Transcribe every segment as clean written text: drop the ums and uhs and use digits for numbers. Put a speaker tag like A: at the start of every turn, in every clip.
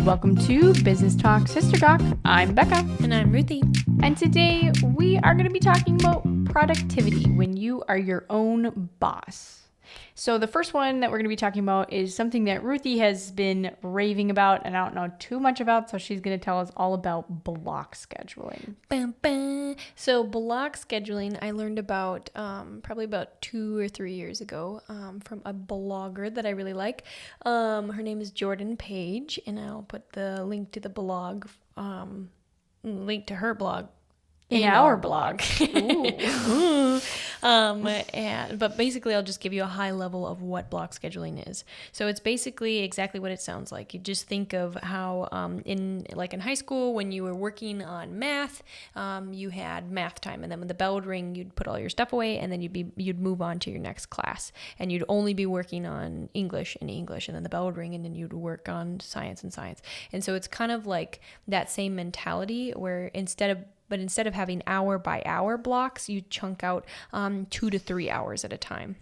A: Welcome to Business Talk Sister Talk. I'm Becca.
B: And I'm Ruthie.
A: And today we are going to be talking about productivity when you are your own boss. So the first one that we're going to be talking about is something that Ruthie has been raving about and I don't know too much about, so she's going to tell us all about block scheduling.
B: Bam, bam. So block scheduling, I learned about probably about 2 or 3 years ago from a blogger that I really like. Her name is Jordan Page, and I'll put the link to the blog, link to her blog.
A: In our blog.
B: But basically, I'll just give you a high level of what block scheduling is. So it's basically exactly what it sounds like. You just think of how in high school when you were working on math, you had math time, and then when the bell would ring, you'd put all your stuff away, and then you'd move on to your next class, and you'd only be working on English, and then the bell would ring, and then you'd work on science. And so it's kind of like that same mentality where instead of having hour by hour blocks, you chunk out 2 to 3 hours at a time.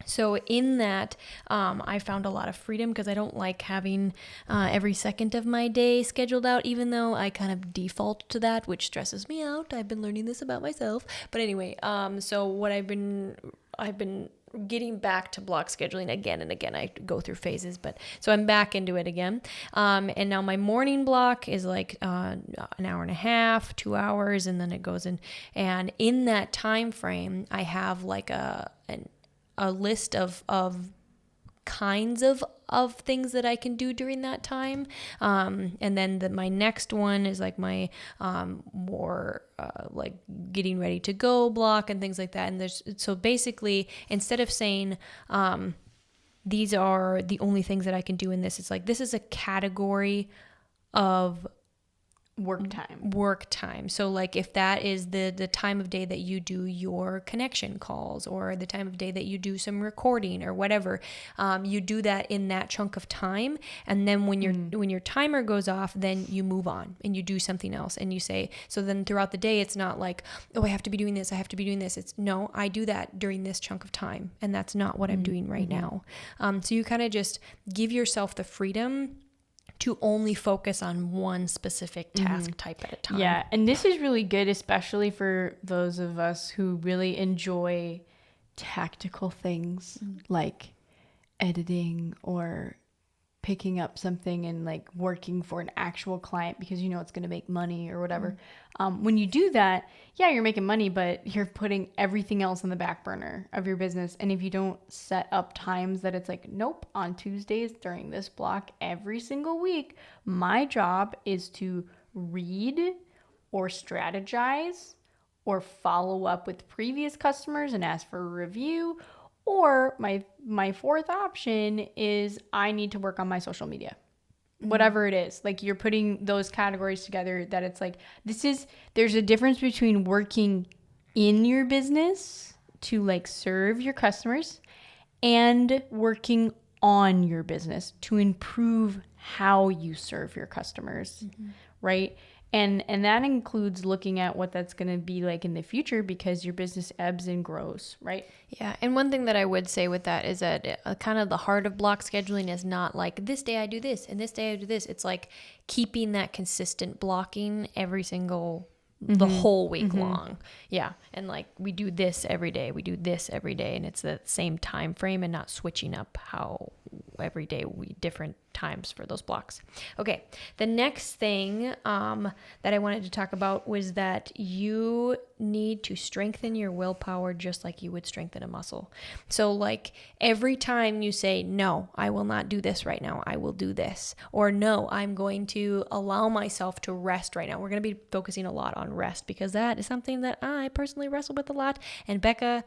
B: So in that, I found a lot of freedom because I don't like having every second of my day scheduled out, even though I kind of default to that, which stresses me out. I've been learning this about myself. But anyway, so what I've been getting back to block scheduling again and again. I go through phases, but so I'm back into it again. And now my morning block is like an hour and a half, 2 hours, and then it goes in. And in that time frame, I have like a list of kinds of things that I can do during that time. And then my next one is like my more like getting ready to go block and things like that. And so basically, instead of saying these are the only things that I can do in this, it's like this is a category of work time. So like if that is the time of day that you do your connection calls, or the time of day that you do some recording or whatever, you do that in that chunk of time. And then when your timer goes off, then you move on and you do something else. And you say, so then throughout the day, it's not like, oh, I have to be doing this. It's no, I do that during this chunk of time. And that's not what I'm doing right now. So you kind of just give yourself the freedom to only focus on one specific task type at a time.
A: Yeah, and this is really good, especially for those of us who really enjoy tactical things like editing or picking up something and like working for an actual client because you know it's going to make money or whatever. When you do that, yeah, you're making money, but you're putting everything else on the back burner of your business. And if you don't set up times that it's like, nope, on Tuesdays during this block every single week, my job is to read or strategize or follow up with previous customers and ask for a review. Or my fourth option is I need to work on my social media. Whatever it is, like you're putting those categories together that it's like, there's a difference between working in your business to like serve your customers and working on your business to improve how you serve your customers, right? And that includes looking at what that's going to be like in the future because your business ebbs and grows, right?
B: Yeah. And one thing that I would say with that is that kind of the heart of block scheduling is not like this day I do this and this day I do this. It's like keeping that consistent blocking every single the whole week long. Yeah. And like we do this every day. We do this every day. And it's the same time frame and not switching up how every day we different times for those blocks. Okay. The next thing that I wanted to talk about was that you need to strengthen your willpower just like you would strengthen a muscle. So like every time you say, no, I will not do this right now. I will do this. Or no, I'm going to allow myself to rest right now. We're going to be focusing a lot on rest because that is something that I personally wrestle with a lot. And Becca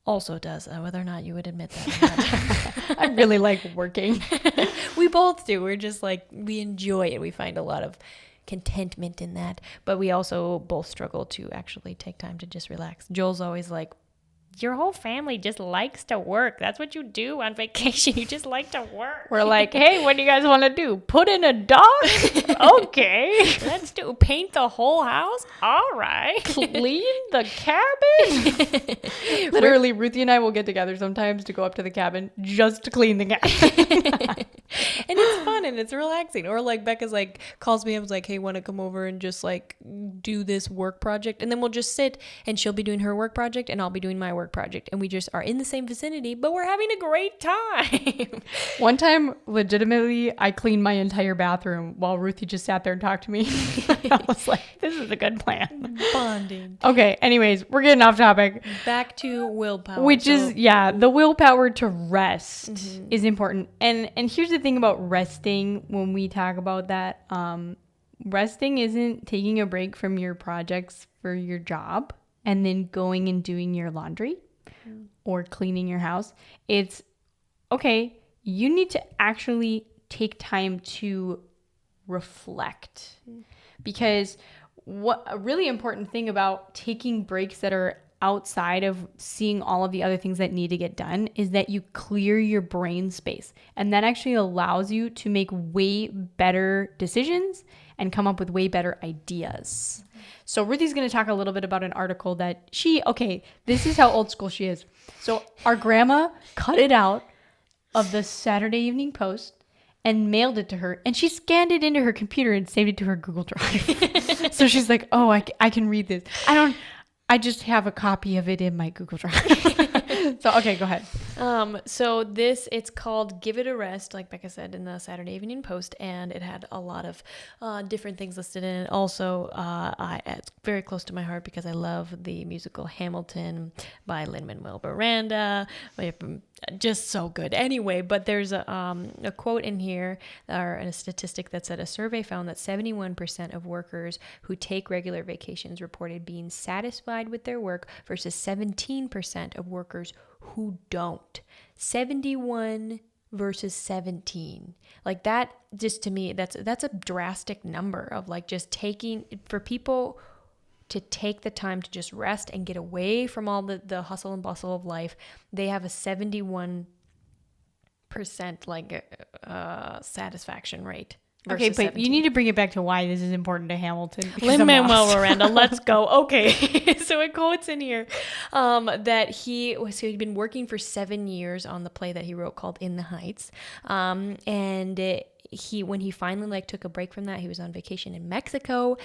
B: also does, whether or not you would admit that.
A: I really like working.
B: We both do. We're just like, we enjoy it. We find a lot of contentment in that, but we also both struggle to actually take time to just relax. Joel's always like, your whole family just likes to work. That's what you do on vacation. You just like to work.
A: We're like, hey, what do you guys want to do? Put in a dock? Okay.
B: Let's paint the whole house. All right.
A: Clean the cabin? Literally, Ruthie and I will get together sometimes to go up to the cabin just to clean the cabin.
B: And it's fun and it's relaxing. Or like Becca's like calls me up, was like, hey, want to come over and just like do this work project? And then we'll just sit and she'll be doing her work project and I'll be doing my work project. And we just are in the same vicinity, but we're having a great time.
A: One time, legitimately, I cleaned my entire bathroom while Ruthie just sat there and talked to me. I was like, this is a good plan.
B: Bonding.
A: Okay, anyways, we're getting off topic.
B: Back to willpower.
A: Which is, the willpower to rest is important. And here's the thing about resting when we talk about that. Resting isn't taking a break from your projects for your job and then going and doing your laundry or cleaning your house. It's, okay, you need to actually take time to reflect. Because what a really important thing about taking breaks that are outside of seeing all of the other things that need to get done is that you clear your brain space. And that actually allows you to make way better decisions and come up with way better ideas. So Ruthie's going to talk a little bit about an article that this is how old school she is. So our grandma cut it out of the Saturday Evening Post and mailed it to her, and she scanned it into her computer and saved it to her Google Drive. So she's like, oh, I can read this. I just have a copy of it in my Google Drive. So, okay, go ahead.
B: So it's called Give It a Rest, like Becca said, in the Saturday Evening Post, and it had a lot of different things listed in it. Also, it's very close to my heart because I love the musical Hamilton by Lin-Manuel Miranda. Just so good. Anyway, but there's a quote in here, or a statistic that said a survey found that 71% of workers who take regular vacations reported being satisfied with their work versus 17% of workers who don't. 71 versus 17. Like that, just to me, that's a drastic number of like just taking, for people to take the time to just rest and get away from all the hustle and bustle of life. They have a 71% satisfaction rate.
A: Okay, but 17. You need to bring it back to why this is important to Hamilton.
B: Lin-Manuel Miranda, let's go. Okay, so it quotes in here that he'd been working for 7 years on the play that he wrote called In the Heights, and when he finally took a break from that, he was on vacation in Mexico.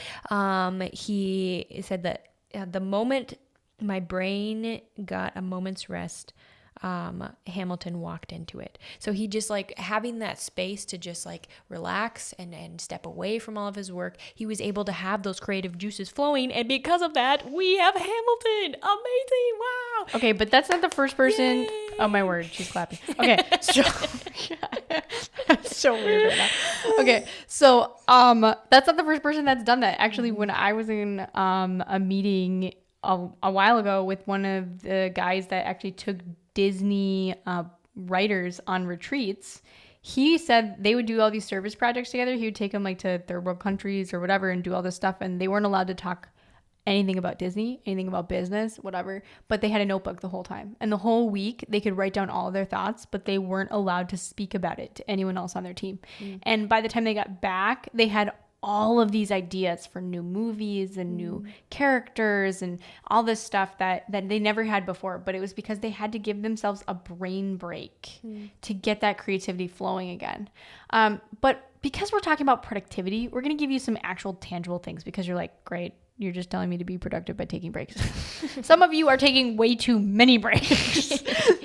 B: He said that the moment my brain got a moment's rest, Hamilton walked into it. So he just having that space to just relax and step away from all of his work. He was able to have those creative juices flowing, and because of that, we have Hamilton. Amazing! Wow.
A: Okay, but that's not the first person. Yay. Oh my word, she's clapping. Okay, so that's so weird right now. Okay, so that's not the first person that's done that. Actually, when I was in a meeting a while ago with one of the guys that actually took Disney writers on retreats, he said they would do all these service projects together. He would take them to third world countries or whatever and do all this stuff, and they weren't allowed to talk anything about Disney, anything about business, whatever, but they had a notebook the whole time, and the whole week they could write down all of their thoughts, but they weren't allowed to speak about it to anyone else on their team. And by the time they got back, they had all of these ideas for new movies and new characters and all this stuff that they never had before. But it was because they had to give themselves a brain break to get that creativity flowing again. But because we're talking about productivity, we're going to give you some actual tangible things, because you're like, great, you're just telling me to be productive by taking breaks. Some of you are taking way too many breaks.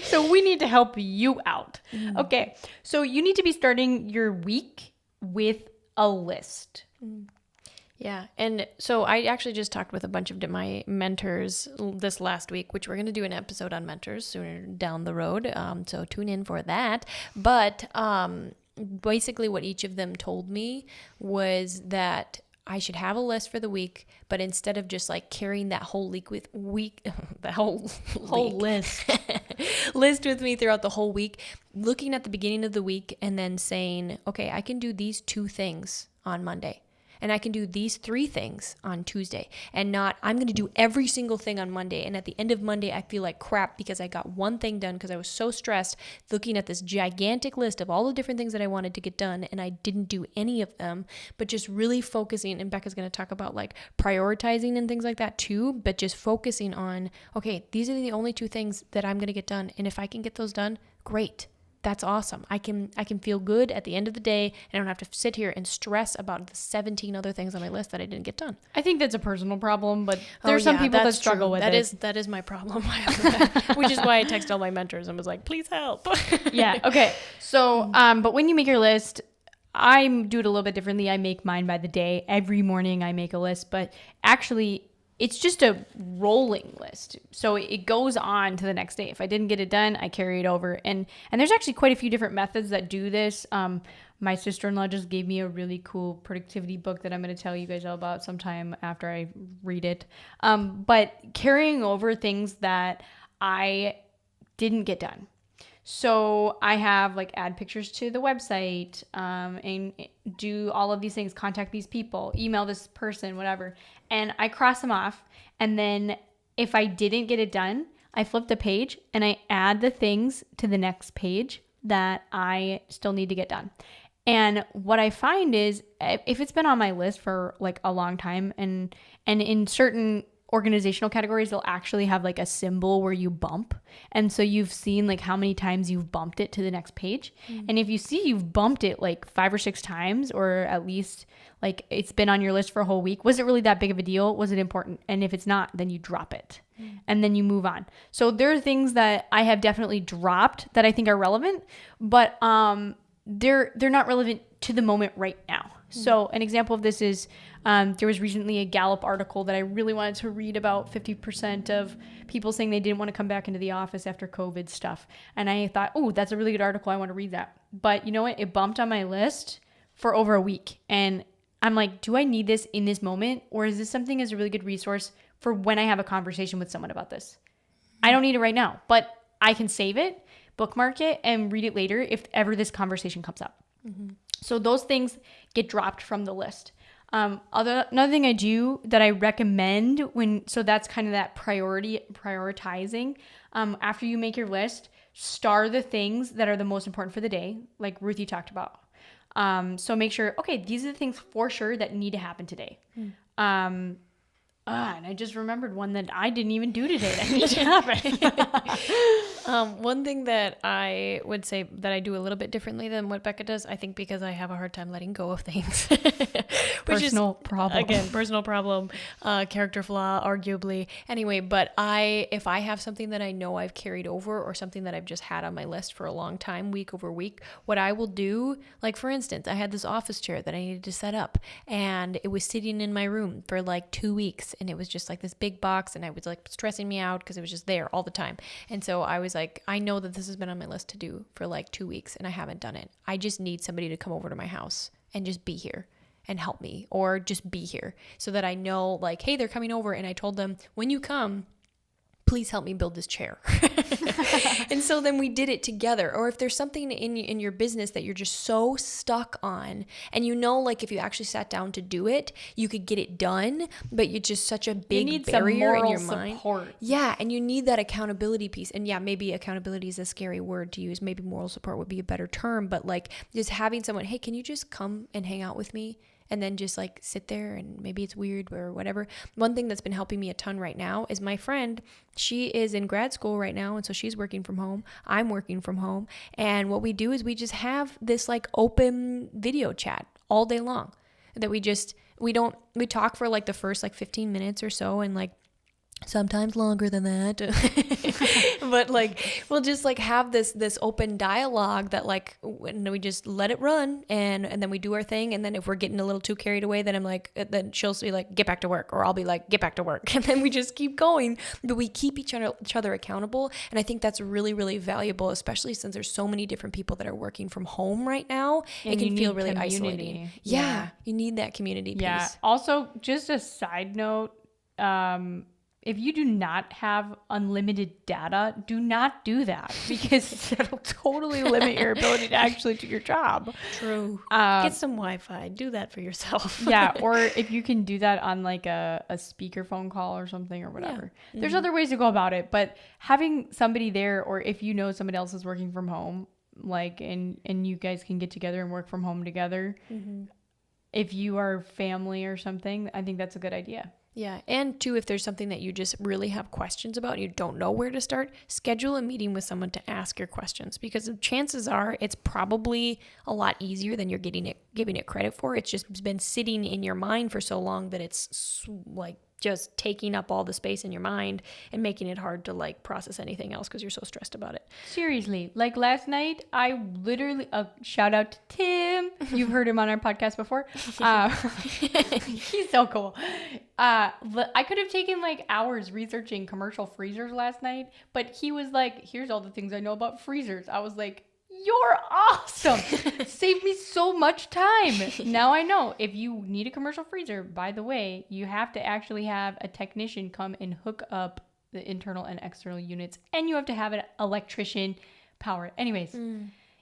A: So we need to help you out. Okay, so you need to be starting your week with a list.
B: Yeah. And so I actually just talked with a bunch of my mentors this last week, which we're going to do an episode on mentors sooner down the road. So tune in for that. But basically what each of them told me was that I should have a list for the week, but instead of just carrying that whole the whole list with me throughout the whole week, looking at the beginning of the week and then saying, okay, I can do these 2 things on Monday. and I can do these 3 things on Tuesday, and not I'm going to do every single thing on Monday. And at the end of Monday, I feel like crap because I got one thing done because I was so stressed looking at this gigantic list of all the different things that I wanted to get done, and I didn't do any of them. But just really focusing, and Becca's going to talk about like prioritizing and things like that too, but just focusing on, okay, these are the only 2 things that I'm going to get done. And if I can get those done, great. That's awesome. I can feel good at the end of the day, and I don't have to sit here and stress about the 17 other things on my list that I didn't get done.
A: I think that's a personal problem, but there's some people that struggle with it.
B: That is my problem, which is why I text all my mentors and was like, please help.
A: Yeah. Okay. So, but when you make your list, I do it a little bit differently. I make mine by the day. Every morning I make a list, but actually it's just a rolling list. So it goes on to the next day. If I didn't get it done, I carry it over. And there's actually quite a few different methods that do this. My sister-in-law just gave me a really cool productivity book that I'm going to tell you guys all about sometime after I read it. But carrying over things that I didn't get done. So I have like add pictures to the website, and do all of these things, contact these people, email this person, whatever. And I cross them off. And then if I didn't get it done, I flip the page and I add the things to the next page that I still need to get done. And what I find is if it's been on my list for like a long time, and in certain organizational categories, they'll actually have like a symbol where you bump. And so you've seen like how many times you've bumped it to the next page. And if you see you've bumped it like 5 or 6 times, or at least like it's been on your list for a whole week, was it really that big of a deal? Was it important? And if it's not, then you drop it and then you move on. So there are things that I have definitely dropped that I think are relevant, but they're not relevant to the moment right now. So an example of this is there was recently a Gallup article that I really wanted to read about 50% of people saying they didn't want to come back into the office after COVID stuff. And I thought, oh, that's a really good article. I want to read that. But you know what? It bumped on my list for over a week. And I'm like, do I need this in this moment? Or is this something as a really good resource for when I have a conversation with someone about this? I don't need it right now, but I can save it, bookmark it, and read it later if ever this conversation comes up. So those things get dropped from the list. Another thing I do that I recommend so that's kind of that prioritizing. After you make your list, star the things that are the most important for the day, like Ruthie talked about. So make sure, okay, these are the things for sure that need to happen today. And I just remembered one that I didn't even do today that needs to happen.
B: One thing that I would say that I do a little bit differently than what Becca does, I think because I have a hard time letting go of things.
A: Personal problem.
B: Again, personal problem, character flaw, arguably. Anyway, but if I have something that I know I've carried over, or something that I've just had on my list for a long time, week over week, what I will do, like for instance, I had this office chair that I needed to set up, and it was sitting in my room for like 2 weeks. And it was just like this big box, and it was like stressing me out because it was just there all the time. And so I was like, I know that this has been on my list to do for like 2 weeks and I haven't done it. I just need somebody to come over to my house and just be here and help me, or just be here, so that I know like, hey, they're coming over. And I told them, when you come, please help me build this chair. And so then we did it together. Or if there's something in your business that you're just so stuck on, and you know, like if you actually sat down to do it, you could get it done, but you're just such a big barrier in your mind.
A: Support.
B: Yeah, and you need that accountability piece. And yeah, maybe accountability is a scary word to use. Maybe moral support would be a better term, but like just having someone, hey, can you just come and hang out with me? And then just like sit there, and maybe it's weird or whatever. One thing that's been helping me a ton right now is my friend. She is in grad school right now, and so she's working from home. I'm working from home. And what we do is we just have this like open video chat all day long that we talk for like the first like 15 minutes or so, and like sometimes longer than that. But like we'll just like have this open dialogue that like, and we just let it run, and then we do our thing. And then if we're getting a little too carried away, then I'm like, then she'll be like, get back to work, or I'll be like, get back to work. And then we just keep going, but we keep each other accountable. And I think that's really, really valuable, especially since there's so many different people that are working from home right now. And it can feel really isolating. Yeah, you need that community piece.
A: Yeah. Also, just a side note, if you do not have unlimited data, do not do that because it'll totally limit your ability to actually do your job.
B: True. Get some Wi-Fi. Do that for yourself.
A: Yeah, or if you can do that on like a speakerphone call or something or whatever. Yeah. There's other ways to go about it, but having somebody there, or if you know somebody else is working from home, like and you guys can get together and work from home together. If you are family or something, I think that's a good idea.
B: Yeah. And two, if there's something that you just really have questions about and you don't know where to start, schedule a meeting with someone to ask your questions, because the chances are it's probably a lot easier than you're giving it credit for. It's just been sitting in your mind for so long that it's like just taking up all the space in your mind and making it hard to like process anything else because you're so stressed about it.
A: Seriously, like last night, I literally, shout out to Tim. You've heard him on our podcast before. He's so cool. I could have taken like hours researching commercial freezers last night, but he was like, here's all the things I know about freezers. I was like, you're awesome. Saved me so much time. Now I know if you need a commercial freezer, by the way, you have to actually have a technician come and hook up the internal and external units, and you have to have an electrician power it. Anyways,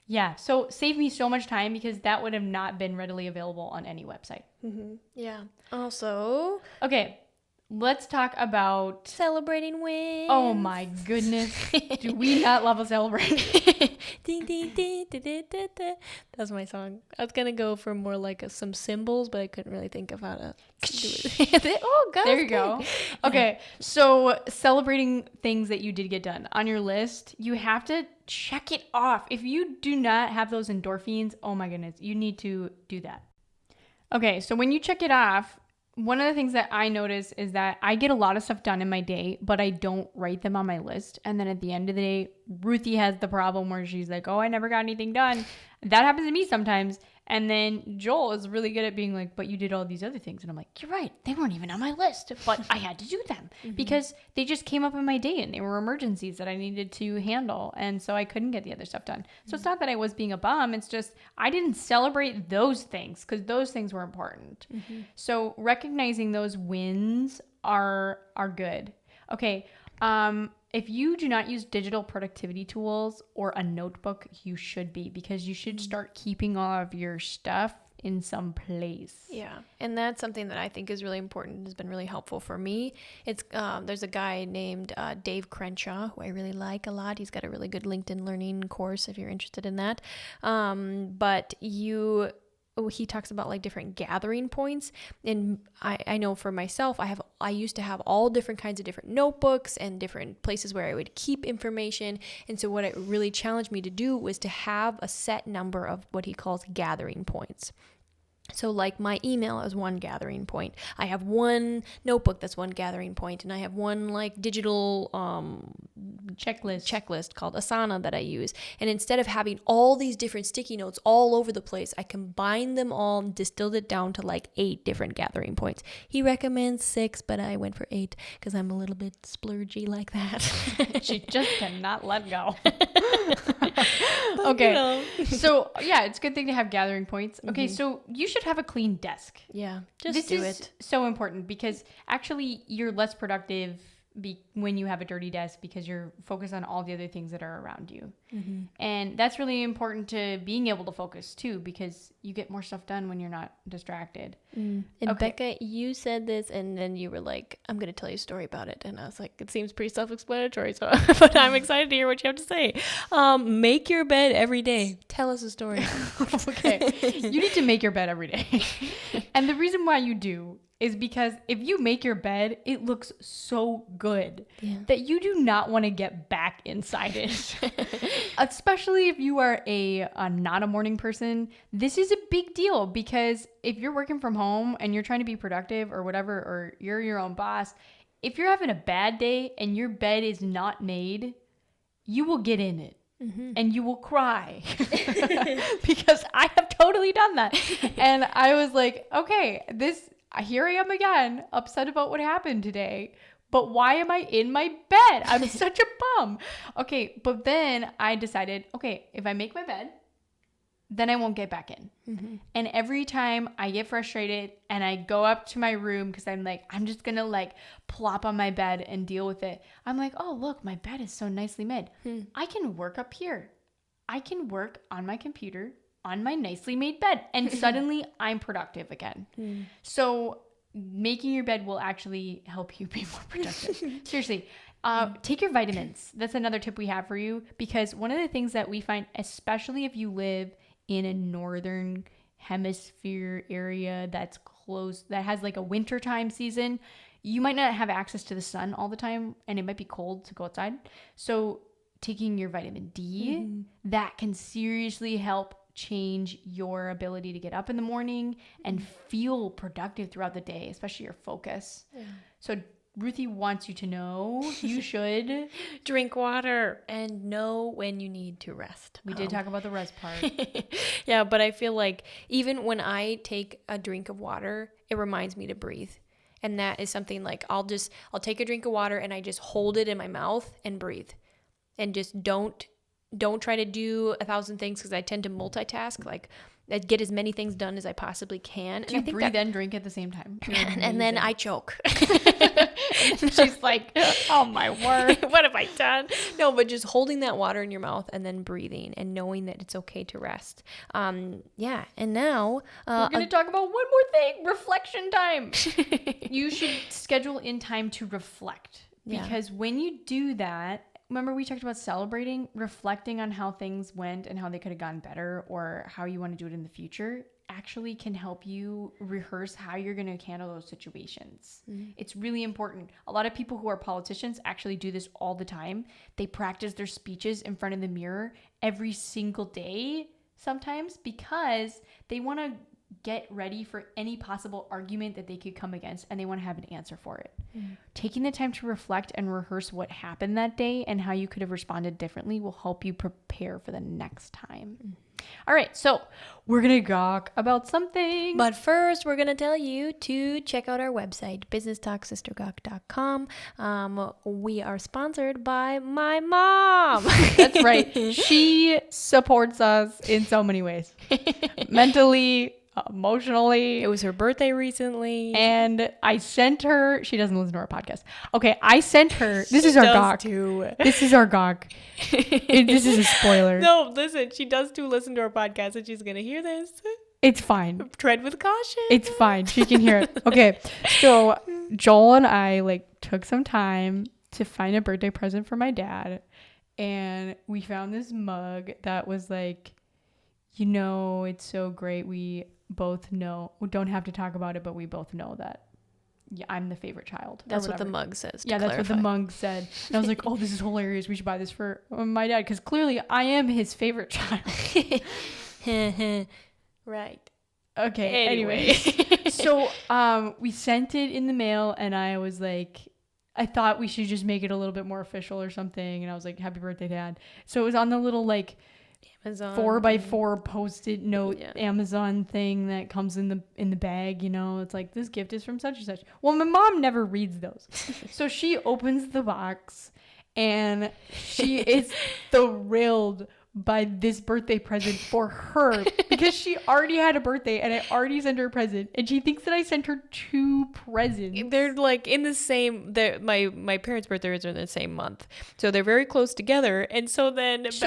A: yeah. So save me so much time because that would have not been readily available on any website.
B: Yeah. Also,
A: okay. Let's talk about
B: celebrating wins.
A: Oh my goodness. Do we not love a celebration?
B: Ding, ding, ding, da, da, da, da. That's my song. I was going to go for more like some symbols, but I couldn't really think of how to do it. Oh, God.
A: There you go. Okay. So celebrating things that you did get done on your list, you have to check it off. If you do not have those endorphins, oh my goodness, you need to do that. Okay. So when you check it off, one of the things that I notice is that I get a lot of stuff done in my day, but I don't write them on my list. And then at the end of the day, Ruthie has the problem where she's like, oh, I never got anything done. That happens to me sometimes. And then Joel is really good at being like, but you did all these other things. And I'm like, you're right. They weren't even on my list, but I had to do them because they just came up in my day and they were emergencies that I needed to handle. And so I couldn't get the other stuff done. So it's not that I was being a bum. It's just I didn't celebrate those things because those things were important. So recognizing those wins are good. Okay. If you do not use digital productivity tools or a notebook, you should be, because you should start keeping all of your stuff in some place.
B: Yeah. And that's something that I think is really important, has been really helpful for me. It's there's a guy named Dave Crenshaw, who I really like a lot. He's got a really good LinkedIn learning course if you're interested in that. He talks about like different gathering points. And I know for myself, I used to have all different kinds of different notebooks and different places where I would keep information. And so what it really challenged me to do was to have a set number of what he calls gathering points. So like my email is one gathering point. I have one notebook that's one gathering point, and I have one like digital checklist called Asana that I use. And instead of having all these different sticky notes all over the place, I combined them all and distilled it down to like 8 different gathering points. He recommends 6, but I went for 8 because I'm a little bit splurgy like that.
A: She just cannot let go. Okay. So yeah, it's a good thing to have gathering points. Okay. So you should have a clean desk.
B: Yeah.
A: This is so important because actually you're less productive when you have a dirty desk because you're focused on all the other things that are around you. And that's really important to being able to focus too, because you get more stuff done when you're not distracted.
B: And Becca, you said this and then you were like, I'm going to tell you a story about it. And I was like, it seems pretty self-explanatory, so but I'm excited to hear what you have to say. Make your bed every day. Tell us a story.
A: Okay. You need to make your bed every day. And the reason why you do is because if you make your bed, it looks so good that you do not want to get back inside it. Especially if you are not a morning person. This is a big deal because if you're working from home and you're trying to be productive or whatever, or you're your own boss, if you're having a bad day and your bed is not made, you will get in it. And you will cry because I have totally done that. And I was like, okay, here I am again, upset about what happened today. But why am I in my bed? I'm such a bum. Okay, but then I decided, okay, if I make my bed, then I won't get back in. And every time I get frustrated and I go up to my room because I'm like, I'm just going to like plop on my bed and deal with it. I'm like, oh, look, my bed is so nicely made. I can work up here. I can work on my computer on my nicely made bed. And suddenly I'm productive again. So making your bed will actually help you be more productive. Seriously. Take your vitamins. That's another tip we have for you, because one of the things that we find, especially if you live in a northern hemisphere area that's close, that has like a wintertime season, you might not have access to the sun all the time and it might be cold to go outside. So taking your vitamin D, that can seriously help change your ability to get up in the morning and feel productive throughout the day, especially your focus. So Ruthie wants you to know you should
B: drink water and know when you need to rest.
A: We did talk about the rest part.
B: Yeah, but I feel like even when I take a drink of water, it reminds me to breathe. And that is something like I'll take a drink of water and I just hold it in my mouth and breathe. And just don't try to do 1,000 things, because I tend to multitask. Like I get as many things done as I possibly can.
A: Do you breathe and drink at the same time?
B: And then I choke.
A: She's like, oh my word.
B: What have I done? No, but just holding that water in your mouth and then breathing and knowing that it's okay to rest. Yeah. And now
A: we're going to talk about one more thing, reflection time. You should schedule in time to reflect, because when you do that, remember we talked about celebrating, reflecting on how things went and how they could have gone better, or how you want to do it in the future, actually can help you rehearse how you're going to handle those situations. It's really important. A lot of people who are politicians actually do this all the time. They practice their speeches in front of the mirror every single day sometimes, because they want to get ready for any possible argument that they could come against, and they want to have an answer for it. Taking the time to reflect and rehearse what happened that day and how you could have responded differently will help you prepare for the next time. All right, so we're going to talk about something.
B: But first, we're going to tell you to check out our website, businesstalksistergawk.com. We are sponsored by my mom.
A: That's right. She supports us in so many ways. Mentally, emotionally.
B: It was her birthday recently.
A: And I sent her, she doesn't listen to our podcast. Okay, I sent her, this is our gawk. This is our gawk. This is a spoiler.
B: No, listen, she does too listen to our podcast, and she's going to hear this.
A: It's fine.
B: Tread with caution.
A: It's fine. She can hear it. Okay, so Joel and I took some time to find a birthday present for my dad. And we found this mug that was like, it's so great. We both know, we don't have to talk about it, but we both know that I'm the favorite child.
B: That's what the mug says.
A: Yeah, that's what the mug said. And I was like, oh, this is hilarious. We should buy this for my dad, because clearly I am his favorite child.
B: Right.
A: Okay. Anyway. So we sent it in the mail, and I was like, I thought we should just make it a little bit more official or something. And I was like, happy birthday, Dad. So it was on the little Amazon 4x4 post-it note Amazon thing that comes in the bag, it's like, this gift is from such and such. Well, my mom never reads those. So she opens the box, and she is thrilled by this birthday present for her, because she already had a birthday and I already sent her a present, and she thinks that I sent her 2 presents.
B: They're like in the same, my parents' birthdays are in the same month, so they're very close together. And so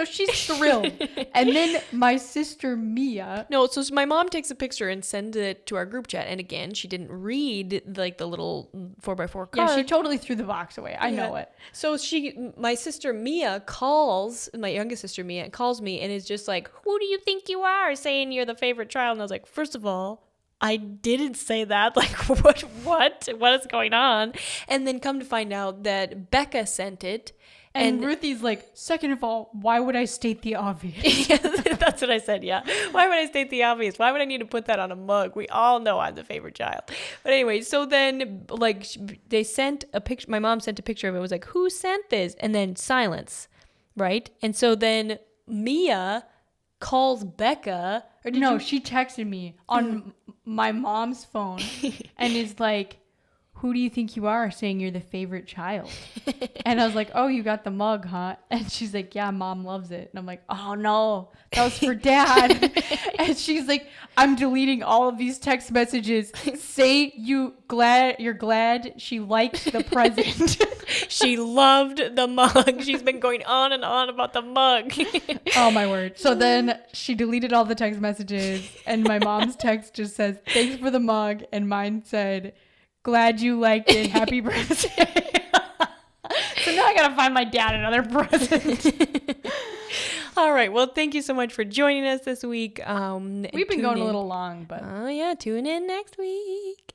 B: she's thrilled.
A: And then my sister Mia,
B: so my mom takes a picture and sends it to our group chat, and again, she didn't read the little 4x4 card.
A: Yeah, she totally threw the box away. I know it.
B: So my sister Mia calls, my youngest sister Mia calls me and is just like, who do you think you are, saying you're the favorite child? And I was like, first of all, I didn't say that. Like, what is going on? And then come to find out that Becca sent it.
A: And Ruthie's like, second of all, why would I state the obvious?
B: Yeah, that's what I said. Yeah. Why would I state the obvious? Why would I need to put that on a mug? We all know I'm the favorite child. But anyway, so then they sent a picture. My mom sent a picture of it. It was like, who sent this? And then silence. Right. And so then Mia calls Becca.
A: She texted me on my mom's phone and is like, who do you think you are saying you're the favorite child? And I was like, oh, you got the mug, huh? And she's like, yeah, mom loves it. And I'm like, oh no, that was for dad. And she's like, I'm deleting all of these text messages. Say you're glad she liked the present.
B: She loved the mug. She's been going on and on about the mug.
A: Oh my word. So then she deleted all the text messages, and my mom's text just says, thanks for the mug. And mine said, glad you liked it. Happy birthday. So now I got to find my dad another present.
B: All right. Well, thank you so much for joining us this week.
A: We've been going a little long, but.
B: Oh, yeah. Tune in next week.